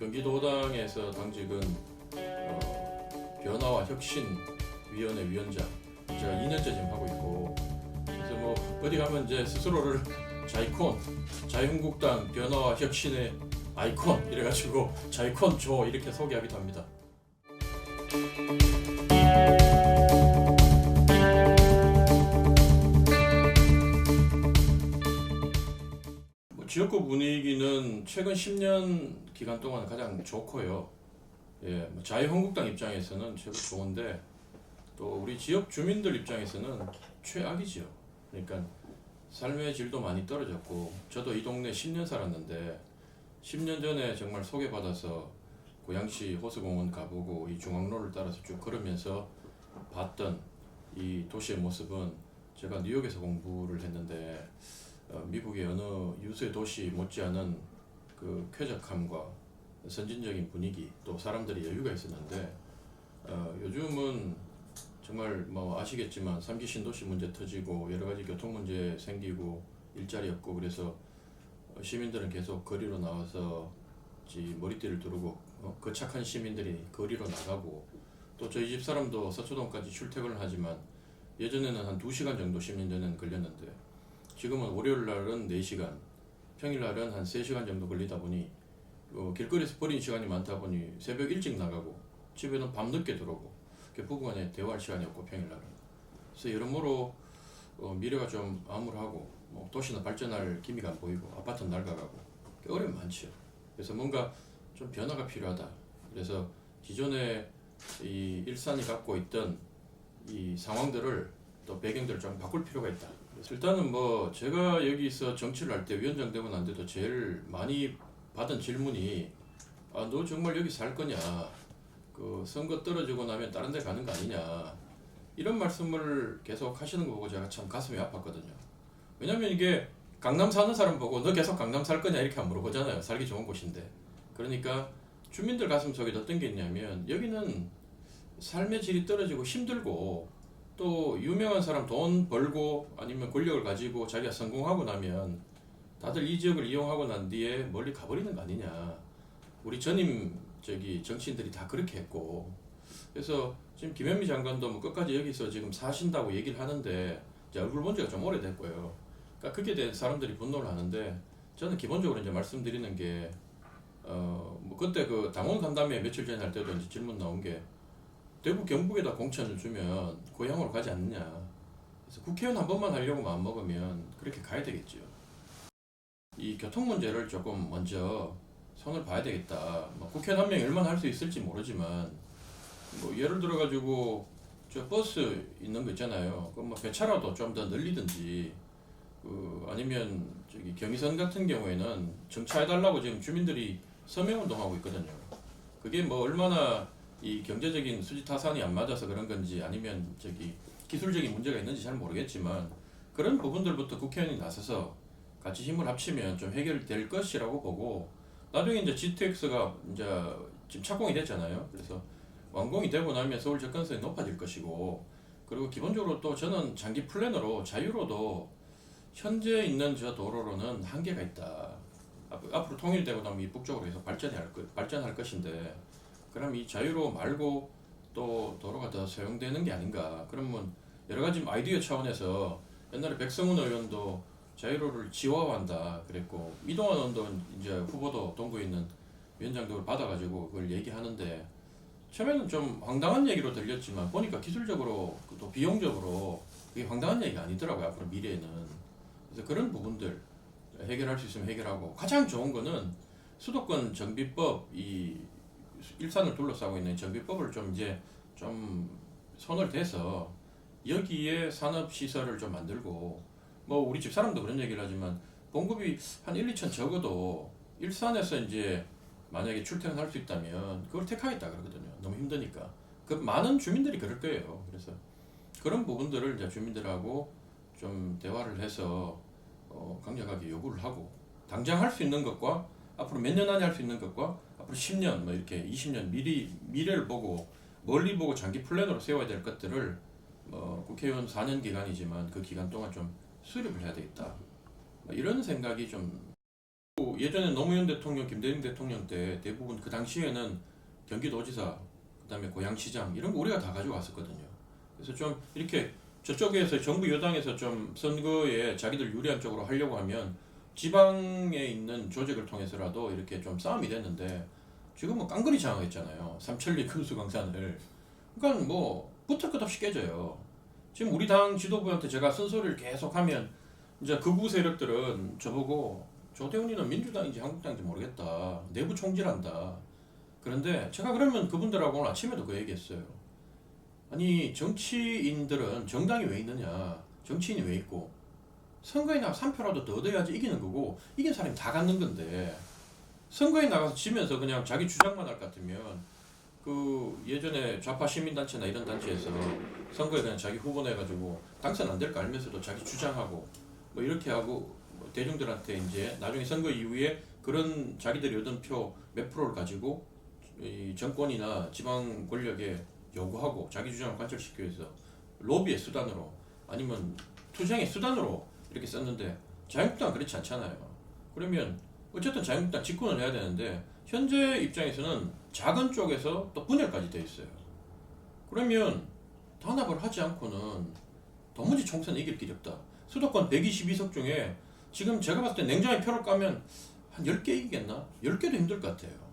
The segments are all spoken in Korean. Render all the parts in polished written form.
경기도당에서 당직은 변화와 혁신위원회 위원장 제가 2년째 지금 하고 있고, 그래서 뭐 어디 가면 이제 스스로를 자이콘, 자유한국당 변화와 혁신의 아이콘 이래가지고 자이콘 조 이렇게 소개하기도 합니다. 지역구 분위기는 최근 10년 기간 동안 가장 좋고요. 예, 자유한국당 입장에서는 최고 좋은데 또 우리 지역 주민들 입장에서는 최악이지요. 그러니까 삶의 질도 많이 떨어졌고, 저도 이 동네 10년 살았는데 10년 전에 정말 소개받아서 고양시 호수공원 가보고 이 중앙로를 따라서 쭉 걸으면서 봤던 이 도시의 모습은, 제가 뉴욕에서 공부를 했는데 미국의 어느 유수의 도시 못지않은 그 쾌적함과 선진적인 분위기, 또 사람들이 여유가 있었는데 요즘은 정말 뭐 아시겠지만 3기 신도시 문제 터지고 여러 가지 교통 문제 생기고 일자리 없고, 그래서 시민들은 계속 거리로 나와서 머리띠를 두르고 거착한 시민들이 거리로 나가고, 또 저희 집 사람도 서초동까지 출퇴근을 하지만 예전에는 한 2시간 정도 10년 전에는 걸렸는데 지금은 월요일 날은 4시간, 평일 날은 한 3시간 정도 걸리다 보니 길거리에서 버린 시간이 많다 보니 새벽 일찍 나가고 집에는 밤늦게 들어오고, 부부간에 대화할 시간이 없고 평일 날은. 그래서 여러모로 미래가 좀 암울하고 도시는 발전할 기미가 안 보이고 아파트는 낡아가고 어려움이 많죠. 그래서 뭔가 좀 변화가 필요하다. 그래서 기존에 이 일산이 갖고 있던 이 상황들을, 또 배경들을 좀 바꿀 필요가 있다. 일단은 뭐 제가 여기서 정치를 할 때 위원장 되고 난 데도 제일 많이 받은 질문이 너 정말 여기 살 거냐, 그 선거 떨어지고 나면 다른 데 가는 거 아니냐, 이런 말씀을 계속 하시는 거 보고 제가 참 가슴이 아팠거든요. 왜냐면 이게 강남 사는 사람 보고 너 계속 강남 살 거냐 이렇게 안 물어보잖아요. 살기 좋은 곳인데. 그러니까 주민들 가슴속에 어떤 게 있냐면, 여기는 삶의 질이 떨어지고 힘들고, 또 유명한 사람 돈 벌고 아니면 권력을 가지고 자기가 성공하고 나면 다들 이 지역을 이용하고 난 뒤에 멀리 가버리는 거 아니냐. 우리 전임 정치인들이 다 그렇게 했고, 그래서 지금 김현미 장관도 뭐 끝까지 여기서 지금 사신다고 얘기를 하는데 이제 얼굴 본 지가 좀 오래됐고요. 그러니까 그게 대해 사람들이 분노를 하는데, 저는 기본적으로 이제 말씀드리는 게 뭐 그때 그 당원 간담회 며칠 전에 할 때도 이제 질문 나온 게, 대구 경북에다 공천을 주면 고향으로 가지 않느냐. 그래서 국회의원 한 번만 하려고 마음먹으면 그렇게 가야 되겠죠. 이 교통 문제를 조금 먼저 손을 봐야 되겠다. 뭐 국회의원 한 명이 얼마나 할 수 있을지 모르지만, 뭐 예를 들어가지고 저 버스 있는 거 있잖아요. 그럼 뭐 배차라도 좀 더 늘리든지, 아니면 경의선 같은 경우에는 정차해달라고 지금 주민들이 서명운동하고 있거든요. 그게 뭐 얼마나 이 경제적인 수지 타산이 안 맞아서 그런 건지, 아니면 기술적인 문제가 있는지 잘 모르겠지만, 그런 부분들부터 국회의원이 나서서 같이 힘을 합치면 좀 해결될 것이라고 보고, 나중에 이제 GTX가 이제 지금 착공이 됐잖아요. 그래서 완공이 되고 나면 서울 접근성이 높아질 것이고, 그리고 기본적으로 또 저는 장기 플랜으로 자유로도 현재 있는 저 도로로는 한계가 있다. 앞으로 통일되고 나면 이 북쪽으로 계속 발전할 것인데, 그럼 이 자유로 말고 또 도로가 더 사용되는 게 아닌가. 그러면 여러 가지 아이디어 차원에서 옛날에 백성훈 의원도 자유로를 지화한다 그랬고, 이동환 의원도 이제 후보도 동구에 있는 위원장들을 받아가지고 그걸 얘기하는데, 처음에는 좀 황당한 얘기로 들렸지만 보니까 기술적으로 또 비용적으로 그게 황당한 얘기가 아니더라고요. 앞으로 미래에는. 그래서 그런 부분들 해결할 수 있으면 해결하고, 가장 좋은 거는 수도권 정비법, 이 일산을 둘러싸고 있는 정비법을 좀 손을 대서 여기에 산업시설을 좀 만들고, 뭐 우리 집사람도 그런 얘기를 하지만 봉급이 한 1, 2천 적어도 일산에서 이제 만약에 출퇴근할 수 있다면 그걸 택하겠다 그러거든요. 너무 힘드니까. 그 많은 주민들이 그럴 거예요. 그래서 그런 부분들을 이제 주민들하고 좀 대화를 해서 강력하게 요구를 하고 당장 할 수 있는 것과 앞으로 몇 년 안에 할 수 있는 것과 앞으로 10년 뭐 이렇게 20년 미래를 보고 멀리 보고 장기 플랜으로 세워야 될 것들을 국회의원 4년 기간이지만 그 기간 동안 좀 수립을 해야 되겠다. 이런 생각이 좀 예전에 노무현 대통령, 김대중 대통령 때 대부분 그 당시에는 경기도지사, 그다음에 고양시장 이런 거 우리가 다 가지고 왔었거든요. 그래서 좀 이렇게 저쪽에서 정부 여당에서 좀 선거에 자기들 유리한 쪽으로 하려고 하면 지방에 있는 조직을 통해서라도 이렇게 좀 싸움이 됐는데 지금은 깡그리 장악했잖아요. 삼천리 금수강산을. 그러니까 뭐 붙을 것 없이 깨져요. 지금 우리 당 지도부한테 제가 쓴소리를 계속하면 이제 극우 세력들은 저보고 조대훈이는 민주당인지 한국당인지 모르겠다. 내부 총질한다. 그런데 제가 그러면 그분들하고 오늘 아침에도 그 얘기했어요. 아니 정치인들은 정당이 왜 있느냐, 정치인이 왜 있고 선거에 나가 3표라도 더 얻어야지 이기는 거고 이긴 사람이 다 갖는 건데 선거에 나가서 지면서 그냥 자기 주장만 할 것 같으면 그 예전에 좌파 시민단체나 이런 단체에서 선거에 그냥 자기 후보 내가지고 당선 안 될 거 알면서도 자기 주장하고 뭐 이렇게 하고 뭐 대중들한테 이제 나중에 선거 이후에 그런 자기들이 얻은 표 몇 프로를 가지고 이 정권이나 지방 권력에 요구하고 자기 주장을 관철시키기 위해서 로비의 수단으로 아니면 투쟁의 수단으로 이렇게 썼는데 자유한국당은 그렇지 않잖아요. 그러면 어쨌든 자유한국당 집권을 해야 되는데 현재 입장에서는 작은 쪽에서 또 분열까지 돼 있어요. 그러면 단합을 하지 않고는 도무지 총선 이길 길이 없다. 수도권 122석 중에 지금 제가 봤을 때 냉정히 표를 까면 한 10개 이기겠나? 10개도 힘들 것 같아요.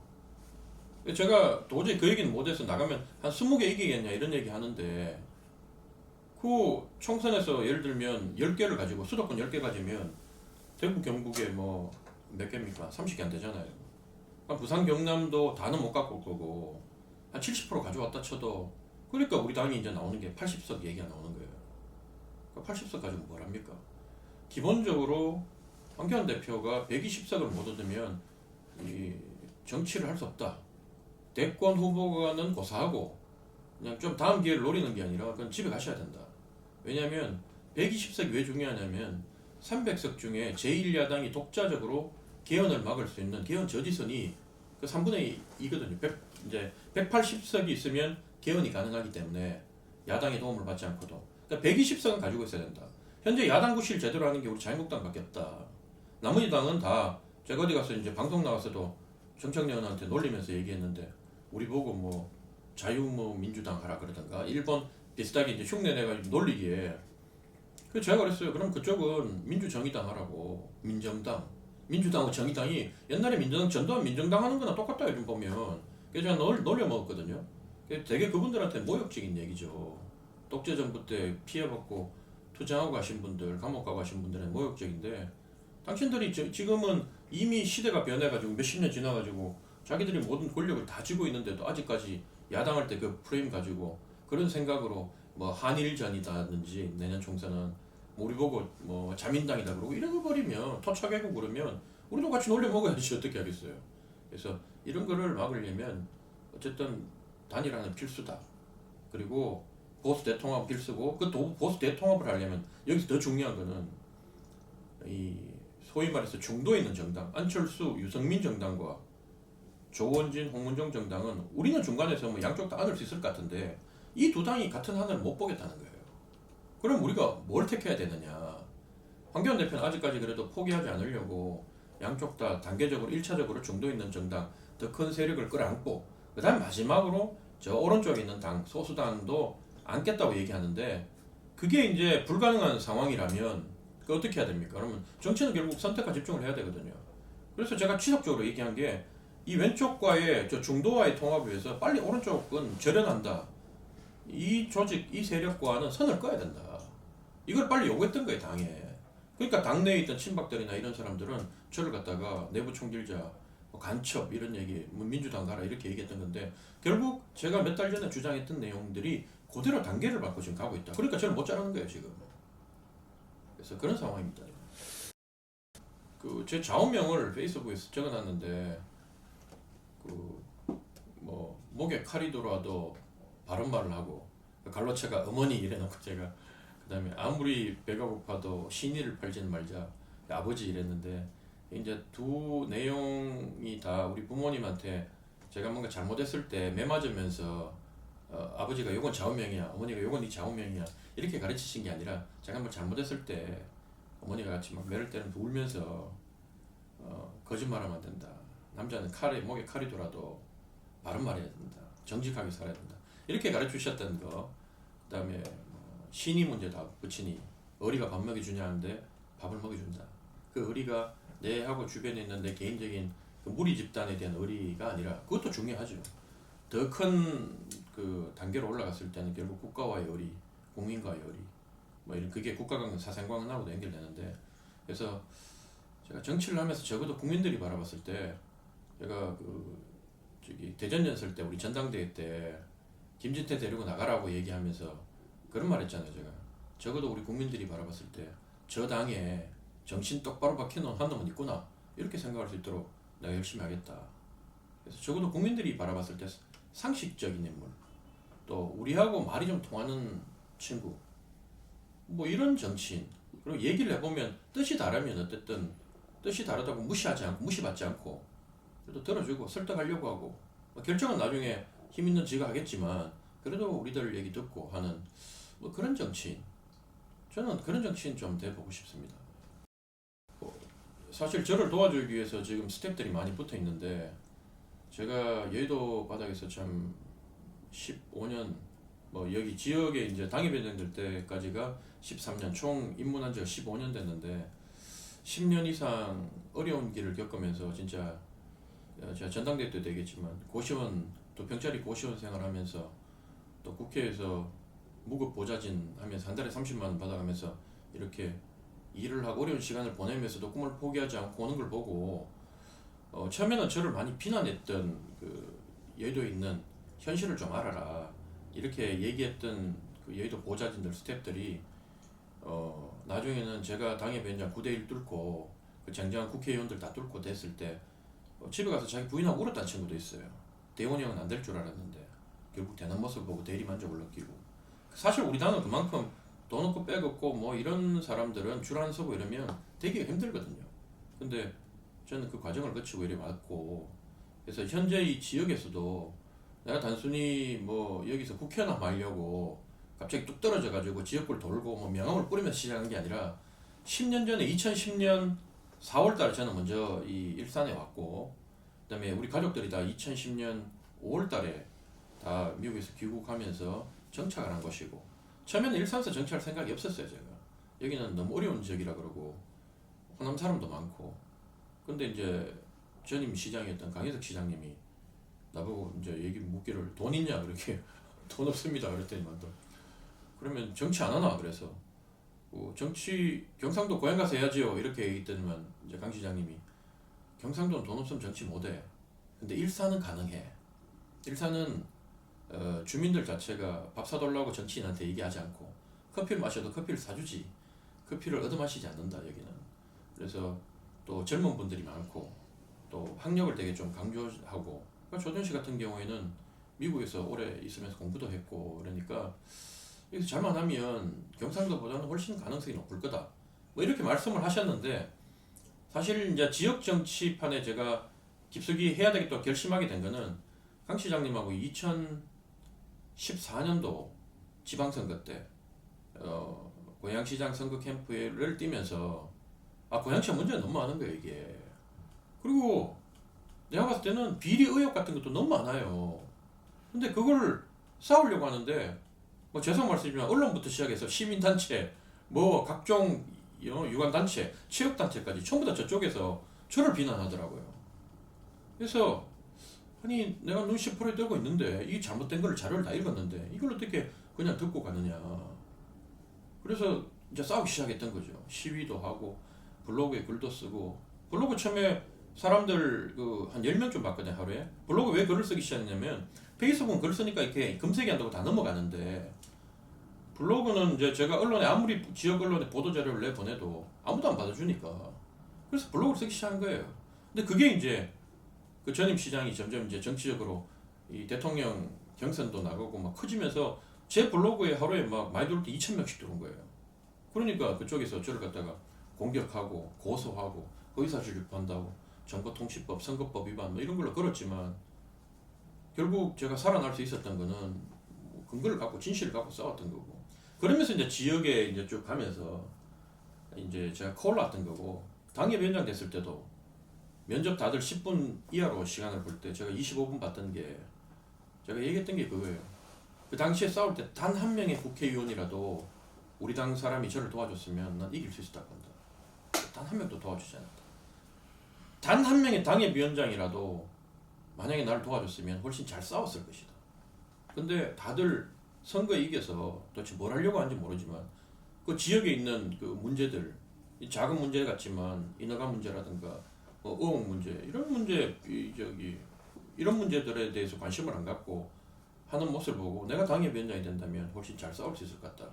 제가 도저히 그 얘기는 못해서 나가면 한 20개 이기겠냐 이런 얘기 하는데 그 총선에서 예를 들면 10개를 가지고 수도권 10개 가지면 대구 경북에 뭐 몇 개입니까? 30개 안 되잖아요. 부산 경남도 다는 못 갖고 올 거고 한 70% 가져왔다 쳐도 그러니까 우리 당이 이제 나오는 게 80석 얘기가 나오는 거예요. 80석 가지고 뭘 합니까? 기본적으로 황교안 대표가 120석을 못 얻으면 이 정치를 할 수 없다. 대권 후보가는 고사하고 그냥 좀 다음 기회를 노리는 게 아니라 그건 집에 가셔야 된다. 왜냐하면 120석이 왜 중요하냐면 300석 중에 제1야당이 독자적으로 개헌을 막을 수 있는 개헌 저지선이 그 3분의 2거든요. 이제 180석이 있으면 개헌이 가능하기 때문에 야당의 도움을 받지 않고도. 그러니까 120석은 가지고 있어야 된다. 현재 야당 구실 제대로 하는 게 우리 자유한국당밖에 없다. 나머지 당은 다 제가 어디 가서 이제 방송 나가서도 정청래 의원한테 놀리면서 얘기했는데 우리 보고 뭐 자유 뭐 민주당 하라 그러던가 일본 비슷하게 이제 흉내 내가지고 놀리기에 그래서 제가 그랬어요. 그럼 그쪽은 민주정의당 하라고. 민정당. 민주당하고 정의당이 옛날에 민주당 전두환 민정당 하는 거나 똑같다 요즘 보면. 그래서 제가 놀려 먹었거든요. 되게 그분들한테 모욕적인 얘기죠. 독재 정부 때 피해받고 투쟁하고 가신 분들, 감옥 가고 가신 분들은 모욕적인데 당신들이 지금은 이미 시대가 변해가지고 몇십 년 지나가지고 자기들이 모든 권력을 다 쥐고 있는데도 아직까지 야당할 때 그 프레임 가지고 그런 생각으로 뭐 한일전이다든지 내년 총선은 우리 보고 뭐 자민당이다 그러고 이런 거 버리면 토착하고 그러면 우리도 같이 놀려 먹어야지 어떻게 하겠어요. 그래서 이런 거를 막으려면 어쨌든 단일화는 필수다. 그리고 보수 대통합 필수고 그 보수 대통합을 하려면 여기서 더 중요한 거는 이 소위 말해서 중도에 있는 정당 안철수, 유승민 정당과 조원진, 홍문종 정당은 우리는 중간에서 뭐 양쪽 다 안을 수 있을 것 같은데 이 두 당이 같은 하늘을 못 보겠다는 거예요. 그럼 우리가 뭘 택해야 되느냐. 황교안 대표는 아직까지 그래도 포기하지 않으려고 양쪽 다 단계적으로 1차적으로 중도에 있는 정당 더 큰 세력을 끌어안고 그 다음 마지막으로 저 오른쪽에 있는 당 소수당도 안겠다고 얘기하는데 그게 이제 불가능한 상황이라면 그 어떻게 해야 됩니까? 그러면 정치는 결국 선택과 집중을 해야 되거든요. 그래서 제가 지속적으로 얘기한 게 이 왼쪽과의 저 중도와의 통합을 위해서 빨리 오른쪽은 절연한다. 이 조직, 이 세력과는 선을 꺼야 된다. 이걸 빨리 요구했던 거예요, 당에. 그러니까 당내에 있던 친박들이나 이런 사람들은 저를 갖다가 내부 총질자, 뭐 간첩 이런 얘기, 뭐 민주당 가라 이렇게 얘기했던 건데 결국 제가 몇 달 전에 주장했던 내용들이 그대로 단계를 밟고 지금 가고 있다. 그러니까 저를 못 자르는 거예요, 지금. 그래서 그런 상황입니다. 그 제 좌우명을 페이스북에 적어놨는데 그 뭐 목에 칼이 들어와도 바른 말을 하고 갈로체가 어머니 이래놓고 제가 그다음에 아무리 배가 고파도 신의를 팔지는 말자 아버지 이랬는데 이제 두 내용이 다 우리 부모님한테 제가 뭔가 잘못했을 때 매맞으면서 아버지가 요건 좌우명이야 어머니가 요건 네 좌우명이야 이렇게 가르치신 게 아니라 제가 한번 잘못했을 때 어머니가 같이 막 매를 때는 울면서 거짓말하면 안 된다. 남자는 목에 칼이 돌아도 바른 말 해야 된다. 정직하게 살아야 된다. 이렇게 가르쳐 주셨던 거. 그다음에 신이 문제다. 부친이 어리가 밥 먹여주냐 하는데 밥을 먹여준다. 그 어리가 내하고 주변에 있는 내 개인적인 그 무리 집단에 대한 의리가 아니라 그것도 중요하죠. 더 큰 그 단계로 올라갔을 때는 결국 국가와의 의리, 국민과의 의리, 뭐 이런 그게 국가관 사생관하고도 연결되는데 그래서 제가 정치를 하면서 적어도 국민들이 바라봤을 때 제가 그 저기 대전 연설 때 우리 전당대회 때 김진태 데리고 나가라고 얘기하면서 그런 말 했잖아요. 제가 적어도 우리 국민들이 바라봤을 때 저 당에 정신 똑바로 박혀놓은 한 놈은 있구나 이렇게 생각할 수 있도록 내가 열심히 하겠다. 그래서 적어도 국민들이 바라봤을 때 상식적인 인물 또 우리하고 말이 좀 통하는 친구 뭐 이런 정치인 그리고 얘기를 해보면 뜻이 다르면 어쨌든 뜻이 다르다고 무시하지 않고 무시받지 않고 그래도 들어주고 설득하려고 하고 결정은 나중에 힘 있는 지가 하겠지만 그래도 우리들 얘기 듣고 하는 뭐 그런 정치인 저는 그런 정치인 좀 돼보고 싶습니다. 사실 저를 도와주기 위해서 지금 스태프들이 많이 붙어 있는데 제가 여의도 바닥에서 참 15년 뭐 여기 지역에 이제 당협위원장 될 때까지가 13년 총 입문한 지가 15년 됐는데 10년 이상 어려운 길을 겪으면서 진짜 제가 전당대회 때 되겠지만 고시원 또 병짜리 고시원 생활하면서 또 국회에서 무급 보좌진 하면서 한 달에 30만 원 받아가면서 이렇게 일을 하고 어려운 시간을 보내면서도 꿈을 포기하지 않고 오는 걸 보고 처음에는 저를 많이 비난했던 그 여의도에 있는 현실을 좀 알아라 이렇게 얘기했던 그 여의도 보좌진들 스태프들이 나중에는 제가 당협위원장 9대1 뚫고 그 쟁쟁한 국회의원들 다 뚫고 됐을 때 집에 가서 자기 부인하고 울었다는 친구도 있어요. 대원이 형은 안 될 줄 알았는데 결국 되는 모습 보고 대리 만족을 느끼고 사실 우리 당은 그만큼 돈 없고 빽 없고 뭐 이런 사람들은 줄 안 서고 이러면 되게 힘들거든요. 근데 저는 그 과정을 거치고 이래 왔고 그래서 현재 이 지역에서도 내가 단순히 뭐 여기서 국회의원 하려고 갑자기 뚝 떨어져 가지고 지역구를 돌고 뭐 명함을 뿌리면서 시작한 게 아니라 10년 전에 2010년 4월 달에 저는 먼저 이 일산에 왔고 그다음에 우리 가족들이 다 2010년 5월 달에 다 미국에서 귀국하면서 정착을 한 것이고 처음에는 일산에서 정착할 생각이 없었어요. 제가 여기는 너무 어려운 지역이라 그러고 호남 사람도 많고 근데 이제 전임 시장이었던 강혜석 시장님이 나보고 이제 얘기 묻기를 돈 있냐 그렇게 돈 없습니다 그랬더니만 또 그러면 정치 안 하나 그래서 정치 경상도 고향 가서 해야지요 이렇게 얘기했더니만 이제 강 시장님이 경상도는 돈 없으면 정치 못해 근데 일산은 가능해 일산은 주민들 자체가 밥 사달라고 정치인한테 얘기하지 않고 커피를 마셔도 커피를 사주지 커피를 얻어마시지 않는다 여기는. 그래서 또 젊은 분들이 많고 또 학력을 되게 좀 강조하고 그러니까 조전 씨 같은 경우에는 미국에서 오래 있으면서 공부도 했고 그러니까 여기서 잘만 하면 경상도보다는 훨씬 가능성이 높을 거다 뭐 이렇게 말씀을 하셨는데 사실 이제 지역 정치판에 제가 깊숙이 해야 되겠다 결심하게 된 거는 강 시장님하고 2014년도 지방선거 때 고양시장 선거 캠프를 뛰면서 고양시가 문제가 너무 많은 거예요 이게. 그리고 내가 봤을 때는 비리 의혹 같은 것도 너무 많아요. 근데 그걸 싸우려고 하는데 뭐 죄송 말씀이지만 언론부터 시작해서 시민단체 뭐 각종 유관단체 체육단체까지 전부 다 저쪽에서 저를 비난하더라고요. 그래서 아니 내가 눈 10%에 들고 있는데 이 잘못된 걸 자료를 다 읽었는데 이걸 어떻게 그냥 듣고 가느냐. 그래서 이제 싸우기 시작했던 거죠. 시위도 하고 블로그에 글도 쓰고 블로그 처음에 사람들 한 10명쯤 봤거든요 하루에. 블로그 왜 글을 쓰기 시작했냐면 페이스북은 글 쓰니까 이렇게 검색이 한다고 다 넘어가는데 블로그는 이제 제가 언론에 아무리 지역 언론에 보도 자료를 내보내도 아무도 안 받아주니까 그래서 블로그를 쓰기 시작한 거예요. 근데 그게 이제 그 전임 시장이 점점 이제 정치적으로 이 대통령 경선도 나가고 막 커지면서 제 블로그에 하루에 막 많이 들어올 때 2,000명씩 들어온 거예요. 그러니까 그쪽에서 저를 갖다가 공격하고 고소하고 의사실 유포한다고 정보통신법, 선거법 위반 뭐 이런 걸로 걸었지만 결국 제가 살아날 수 있었던 거는 뭐 근거를 갖고 진실을 갖고 싸웠던 거고 그러면서 이제 지역에 이제 쭉 가면서 이제 제가 코를 놨던 거고 당협위원장 됐을 때도 면접 다들 10분 이하로 시간을 볼 때 제가 25분 받던 게 제가 얘기했던 게 그거예요. 그 당시에 싸울 때 단 한 명의 국회의원이라도 우리 당 사람이 저를 도와줬으면 난 이길 수 있었다고 한다. 단 한 명도 도와주지 않았다. 단 한 명의 당협위원장이라도 만약에 나를 도와줬으면 훨씬 잘 싸웠을 것이다. 근데 다들 선거에 이겨서 도대체 뭘 하려고 하는지 모르지만 그 지역에 있는 그 문제들 작은 문제 같지만 인허가 문제라든가 의혹 문제 이런 문제 이런 문제들에 대해서 관심을 안 갖고 하는 모습을 보고 내가 당협위원장이 된다면 훨씬 잘 싸울 수 있을 것 같다.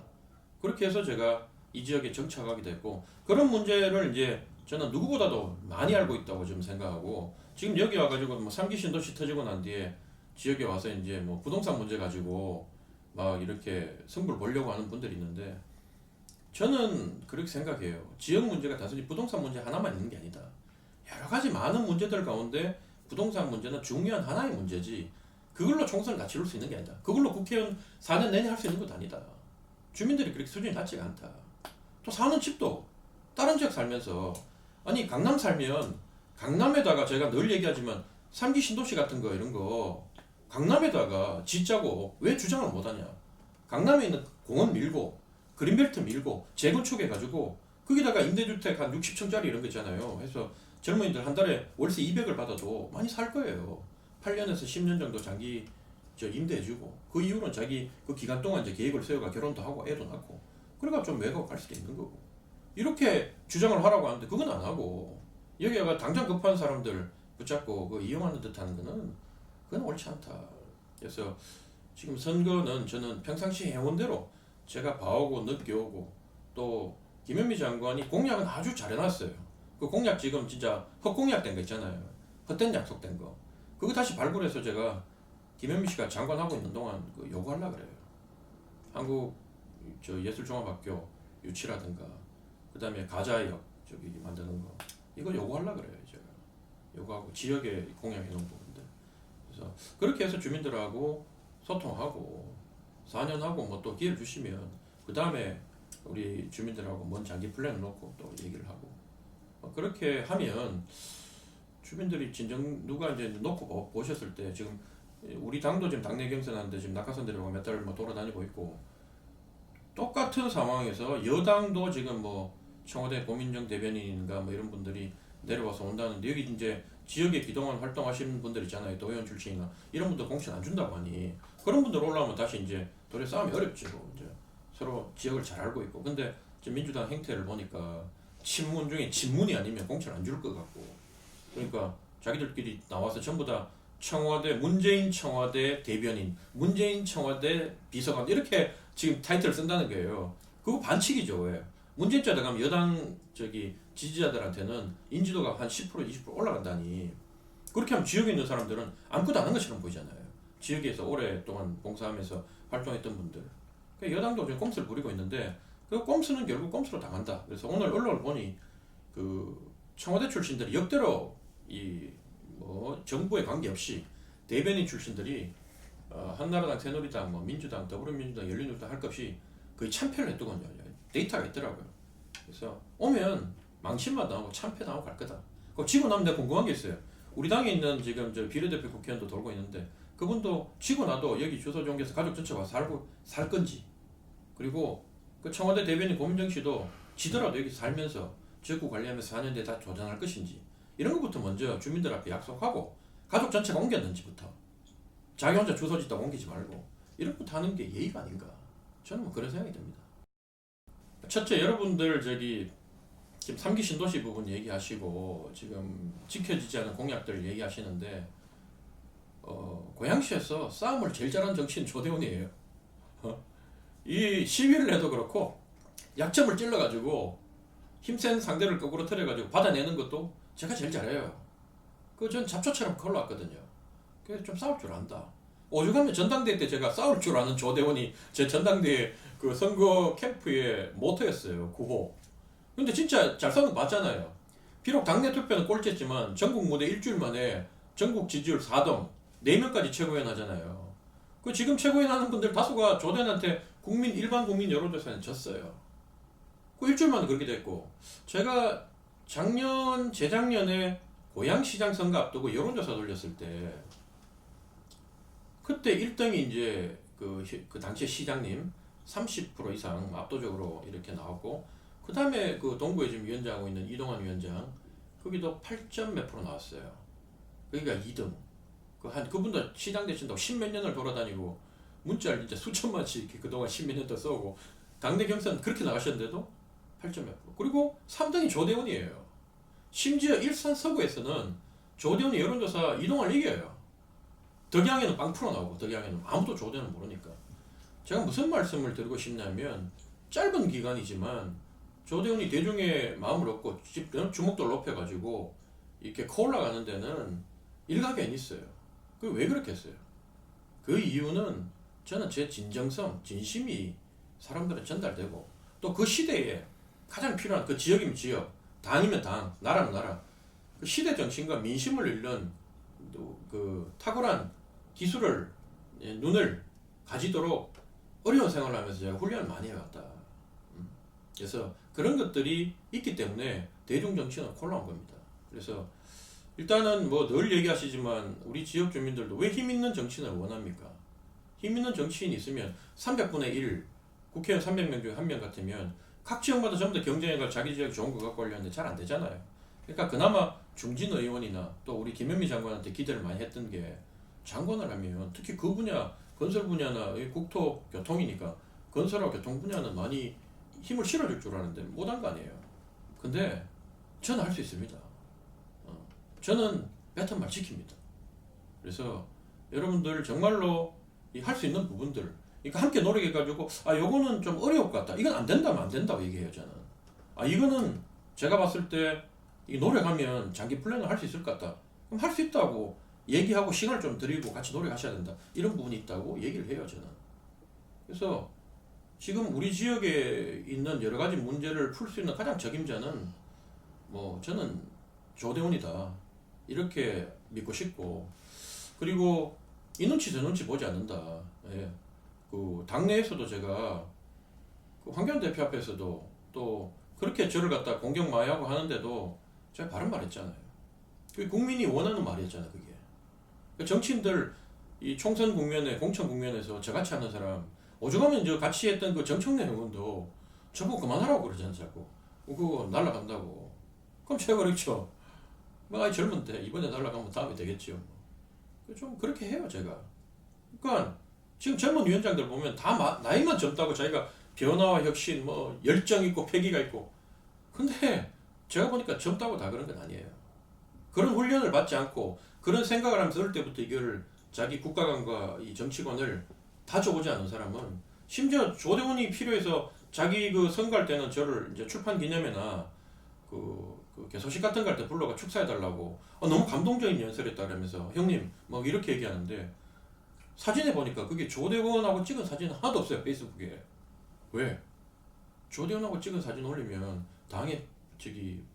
그렇게 해서 제가 이 지역에 정착하게 됐고 그런 문제를 이제 저는 누구보다도 많이 알고 있다고 좀 생각하고 지금 여기 와가지고 뭐 3기 신도시 터지고 난 뒤에 지역에 와서 이제 뭐 부동산 문제 가지고 막 이렇게 승부를 보려고 하는 분들이 있는데 저는 그렇게 생각해요. 지역 문제가 단순히 부동산 문제 하나만 있는 게 아니다. 여러 가지 많은 문제들 가운데 부동산 문제는 중요한 하나의 문제지 그걸로 총선을 다 치를 수 있는 게 아니다. 그걸로 국회의원 4년 내내 할 수 있는 것도 아니다. 주민들이 그렇게 수준이 낮지가 않다. 또 사는 집도 다른 지역 살면서 아니 강남 살면 강남에다가 제가 늘 얘기하지만 3기 신도시 같은 거 이런 거 강남에다가 짓자고 왜 주장을 못하냐. 강남에 있는 공원 밀고 그린벨트 밀고 재건축해가지고 거기다가 임대주택 한 60층짜리 이런 거 있잖아요. 해서 젊은이들 한 달에 월세 200을 받아도 많이 살 거예요. 8년에서 10년 정도 장기 임대해주고 그 이후로는 자기 그 기간 동안 이제 계획을 세워가 결혼도 하고 애도 낳고 그래가 좀 외국 갈 수도 있는 거고 이렇게 주장을 하라고 하는데 그건 안 하고 여기가 당장 급한 사람들 붙잡고 그 이용하는 듯하는 거는 그건 옳지 않다. 그래서 지금 선거는 저는 평상시 해온 대로 제가 봐오고 느껴오고 또 김현미 장관이 공약은 아주 잘 해놨어요. 그 공약 지금 진짜 헛공약 된 거 있잖아요. 헛된 약속된 거. 그거 다시 발굴해서 제가 김현미 씨가 장관하고 있는 동안 그 요구하려고 그래요. 한국 예술종합학교 유치라든가 그 다음에 가자역 만드는 거 이거 요구하려고 그래요. 제가 요구하고 지역에 공약해 놓은 부분들. 그래서 그렇게 해서 주민들하고 소통하고 4년 하고 뭐 또 기회를 주시면 그 다음에 우리 주민들하고 먼 장기 플랜을 놓고 또 얘기를 하고 그렇게 하면 주민들이 진정 누가 이제 놓고 보셨을 때 지금 우리 당도 지금 당내 경선하는데 지금 낙하산 내려가고 몇 달 뭐 돌아다니고 있고 똑같은 상황에서 여당도 지금 뭐 청와대 고민정 대변인인가 뭐 이런 분들이 내려와서 온다는데 여기 이제 지역에 그동안 활동하시는 분들 있잖아요. 도의원 출신이나 이런 분들 공천 안 준다고 하니 그런 분들 올라오면 다시 이제 도래 싸움이 어렵죠. 이제 서로 지역을 잘 알고 있고 근데 지금 민주당 행태를 보니까 친문 중에 친문이 아니면 공천 안 줄 것 같고 그러니까 자기들끼리 나와서 전부 다 청와대 문재인 청와대 대변인 문재인 청와대 비서관 이렇게 지금 타이틀을 쓴다는 거예요. 그거 반칙이죠. 왜? 문재인 쪽에 가면 여당 지지자들한테는 인지도가 한 10% 20% 올라간다니 그렇게 하면 지역에 있는 사람들은 아무것도 안 한 것처럼 보이잖아요. 지역에서 오랫동안 봉사하면서 활동했던 분들 그러니까 여당도 지금 꼼수를 부리고 있는데 그 꼼수는 결국 꼼수로 당한다. 그래서 오늘 언론을 보니 그 청와대 출신들이 역대로 이 뭐 정부에 관계없이 대변인 출신들이 한나라당, 새누리당, 뭐 민주당, 더불어민주당, 열린우리당 할 것 없이 거의 참패를 했더군요. 데이터가 있더라고요. 그래서 오면 망신만 당하고 참패 당하고 갈 거다. 그 지고 나면 내가 궁금한 게 있어요. 우리 당에 있는 지금 저 비례대표 국회의원도 돌고 있는데 그분도 지고 나도 여기 주소 종교에서 가족 전체 와서 살 건지 그리고 그 청와대 대변인 고민정 씨도 지더라도 여기 살면서 지역구 관리하면서 4년 뒤에 다 조정할 것인지 이런 것부터 먼저 주민들 앞에 약속하고 가족 전체가 옮겼는지부터 자기 혼자 주소 짓다 옮기지 말고 이런 것부터 하는 게 예의가 아닌가 저는 뭐 그런 생각이 듭니다. 첫째 여러분들 지금 3기 신도시 부분 얘기하시고 지금 지켜지지 않은 공약들 얘기하시는데 고양시에서 싸움을 제일 잘하는 정치인 조대원이에요. 이 시위를 해도 그렇고 약점을 찔러가지고 힘센 상대를 거꾸로 틀어가지고 받아내는 것도 제가 제일 잘해요. 전 잡초처럼 걸러왔거든요. 그래서 좀 싸울 줄 안다. 오죽하면 전당대회 때 제가 싸울 줄 아는 조대원이 제 전당대회 그 선거 캠프의 모토였어요. 구호. 근데 진짜 잘 싸운 거 봤잖아요. 비록 당내 투표는 꼴찌했지만 전국 무대 일주일 만에 전국 지지율 4등, 4명까지 최고위원 하잖아요. 그 지금 최고위원 하는 분들 다수가 조대원한테 일반 국민 여론조사는 졌어요. 그 일주일 만에 그렇게 됐고, 제가 재작년에 고양시장 선거 앞두고 여론조사 돌렸을 때, 그때 1등이 이제 그 당시 시장님 30% 이상 압도적으로 이렇게 나왔고, 그 다음에 그 동구에 지금 위원장하고 있는 이동환 위원장, 거기도 8점 몇 프로 나왔어요. 그러니까 2등. 그분도 시장 되신다고 십몇 년을 돌아다니고, 문자를 진짜 수천만씩 그동안 십몇 년 더 써오고, 당내 경선 그렇게 나가셨는데도 8점 몇 프로. 그리고 3등이 조대원이에요. 심지어 일산 서구에서는 조대원이 여론조사 이동환을 이겨요. 덕양에는 0% 나오고, 덕양에는 아무도 조대원을 모르니까. 제가 무슨 말씀을 드리고 싶냐면, 짧은 기간이지만 조대원이 대중의 마음을 얻고 주목도를 높여가지고 이렇게 커 올라가는 데는 일가견이 있어요. 그게 왜 그렇게 했어요? 그 이유는 저는 제 진정성, 진심이 사람들한테 전달되고, 또 그 시대에 가장 필요한, 그 지역이면 지역, 당이면 당, 나라면 나라, 그 시대 정신과 민심을 읽는 그 탁월한 기술을, 눈을 가지도록 어려운 생활을 하면서 제가 훈련을 많이 해왔다. 그래서 그런 것들이 있기 때문에 대중 정치는 콜라온 겁니다. 그래서 일단은 뭐 늘 얘기하시지만 우리 지역 주민들도 왜 힘 있는 정치인을 원합니까? 힘 있는 정치인이 있으면 300분의 1, 국회의원 300명 중에 1명 같으면 각 지역마다 전부 다 경쟁해가 자기 지역 좋은 거 갖고 오려는데 잘 안 되잖아요. 그러니까 그나마 중진 의원이나 또 우리 김현미 장관한테 기대를 많이 했던 게, 장관을 하면 특히 그 분야, 건설 분야나 국토 교통이니까 건설하고 교통 분야는 많이 힘을 실어줄 줄 아는데 못한 거 아니에요. 근데 저는 할 수 있습니다. 저는 뱉은 말 지킵니다. 그래서 여러분들 정말로 할 수 있는 부분들, 그러니까 함께 노력해가지고 요거는 좀 어려울 것 같다, 이건 안 된다면 안 된다고 얘기해요. 저는 이거는 제가 봤을 때 노력하면 장기 플랜을 할 수 있을 것 같다, 그럼 할 수 있다고 얘기하고 시간을 좀 드리고 같이 노력하셔야 된다, 이런 부분이 있다고 얘기를 해요. 저는 그래서 지금 우리 지역에 있는 여러 가지 문제를 풀 수 있는 가장 적임자는 저는 조대원이다, 이렇게 믿고 싶고, 그리고 이 눈치 저 눈치 보지 않는다. 예. 그 당내에서도 제가 그 황교안 대표 앞에서도 또 그렇게 저를 갖다 공격 많이 하고 하는데도 제가 바른 말 했잖아요. 그게 국민이 원하는 말이었잖아요. 그게. 그 정치인들 이 총선 국면에, 공천 국면에서 저같이 하는 사람, 오죽하면 저 같이 했던 그 정청래 의원도 저보고 그만하라고 그러잖아요. 자꾸 그거 날라간다고. 그럼 제가 그랬죠. 아이 젊은데 이번에 날라가면 다음에 되겠지요. 좀 그렇게 해요. 제가. 그러니까 지금 젊은 위원장들 보면 다 나이만 젊다고 자기가 변화와 혁신, 열정 있고 패기가 있고, 근데 제가 보니까 젊다고 다 그런 건 아니에요. 그런 훈련을 받지 않고 그런 생각을 하면서 어릴 때부터 이걸 자기 국가관과 이 정치관을 다져보지 않은 사람은, 심지어 조대원이 필요해서 자기 그 선거할 때는 저를 이제 출판 기념회나 그 개소식 같은 거 할 때 불러가 축사해달라고, 너무 감동적인 연설했다 그러면서 형님 이렇게 얘기하는데, 사진에 보니까 그게 조대원하고 찍은 사진은 하나도 없어요. 페이스북에. 왜? 조대원하고 찍은 사진 올리면 당에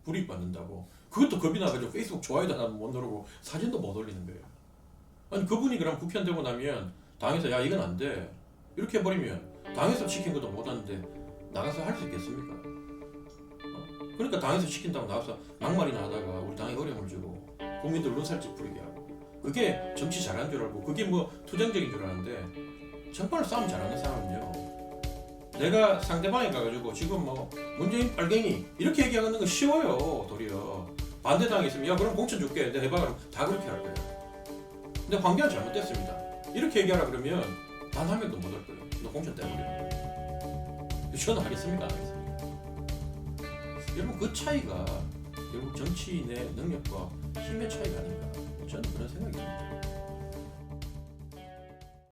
불이익 받는다고, 그것도 겁이 나가지고 페이스북 좋아요도 하나 못 누르고 사진도 못 올리는 거예요. 아니 그분이 그럼 국회의원 되고 나면 당에서 야 이건 안 돼 이렇게 해버리면 당에서 시킨 것도 못 하는데 나가서 할 수 있겠습니까? 그러니까 당에서 시킨다고 나가서 막말이나 하다가 우리 당에 어려움을 주고 국민들 눈살찌 부리게 하고, 그게 정치 잘하는 줄 알고 그게 투쟁적인 줄 아는데, 정말 싸움 잘하는 사람은요, 내가 상대방에 가가지고 지금 문재인 빨갱이 이렇게 얘기하는 건 쉬워요. 도리어 반대당에 있으면 야 그럼 공천 줄게 내가 해봐 그러면 다 그렇게 할 거예요. 근데 황교안 잘못됐습니다 이렇게 얘기하라 그러면 단 한 명도 못 할 거예요. 너 공천 떼버려. 저는 하겠습니까? 안 하겠습니까? 여러분 그 차이가 결국 정치인의 능력과 힘의 차이가 아닌가, 저는 그런 생각이 듭니다.